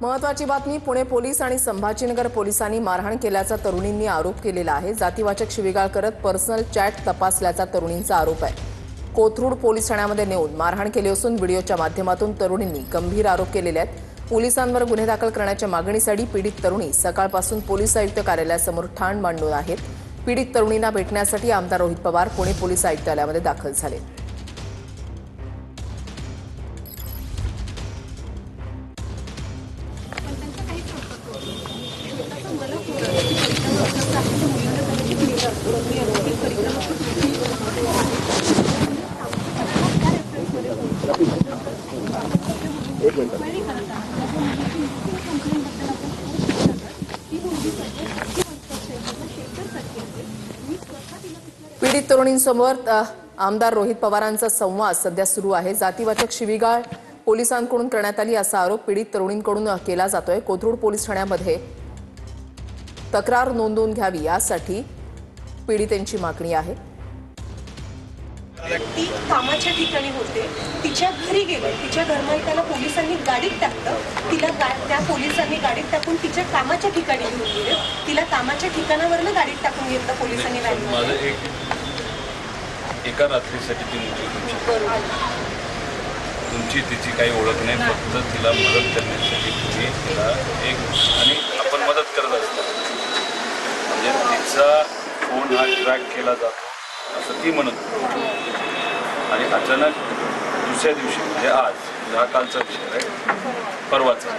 महत्वाची बातमी, पुणे पोलीस आणि संभाजीनगर पोलिसांनी मारहाण केल्याचा तरुणींनी आरोप केलेला आहे। जातीवाचक शिवीगाळ करत पर्सनल चॅट तपासल्याचा तरुणींचा आरोप आहे। कोथरूड पोलीस ठाण्यामध्ये नेऊन मारहाण केली असून व्हिडिओच्या माध्यमातून तरुणींनी गंभीर आरोप केलेले आहेत। पोलिसांवर गुन्हे दाखल करण्याच्या मागणीसाठी पीडित तरुणी सकाळपासून पोलीस आयुक्त कार्यालयासमोर ठाण मांडून आहेत। पीडित तरुणींना भेटण्यासाठी आमदार रोहित पवार पुणे पोलीस आयुक्तालयामध्ये दाखल झाले। पीडित तरुणींसमोर आमदार रोहित पवारांचा संवाद सध्या सुरू आहे। जातीवाचक शिवीगाळ पोलिसांकडून करण्यात आली असा आरोप पीडित तरुणींकडून केला जातोय। कोथरूड पोलीस ठाण्यामध्ये तक्रार नोंदवून घ्यावी यासाठी पीडितेंची मागणी आहे। ती कामाच्या ठिकाणी होते, तिच्या घरी गेले, तिच्या घरमालकाला पोलिसांनी गाडीत टाकलं, तिला त्या पोलिसांनी गाडीत टाकून तिच्या कामाच्या ठिकाणी घेऊन गेले, तिला कामाच्या ठिकाणावरनं गाडीत टाकून घेतलं पोलिसांनी। माझं एका रात्रीसाठी ती तुमची तिची काही ओळख नाही, फक्त तिला मदत करण्यासाठी तुम्ही तिला आणि आपण मदत करत असतो, म्हणजे तिचा फोन हा ट्रॅक केला जातो असं ती म्हणत होती। आणि अचानक दुसऱ्या दिवशी म्हणजे आज हा कालचा विषय आहे, परवाचा,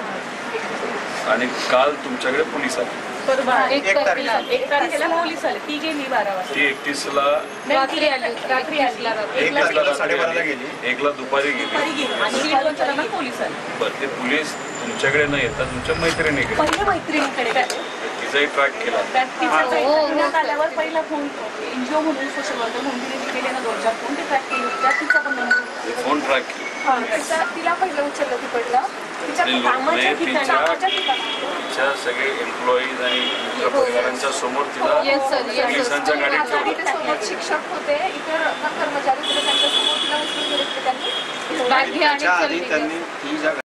आणि काल तुमच्याकडे पोलीस आले। एक तारखेला पोलीस आले, ती गेली 12 वाजता, ती 31ला रात्री आली, 1ला दुपारी गेली आणि पोलीस आले। बरं, ते पोलीस तुमच्याकडे न येतात तुमच्या मैत्रिणीकडे, पहिल्या मैत्रिणीकडे तिचाही ट्रॅक केला। आल्यावर पहिला फोन एनजीओ म्हणून सोशल वर्कर म्हणून केले ना 2-4 फोन ते ट्रॅक केले, त्यात तिचा पण नंबर फोन ट्रॅक केला। तिला पहिलं उचललं तिकडलं, तिच्या कामाच्या तिच्या सगळे एम्प्लॉईज आणि परिवारांच्या समोर तिला पोलिसांच्या गाडीत सोबत शिक्षक होते, इतर कर्मचारी होते, त्यांच्या समोर तिला उचलून गेले, त्यांनी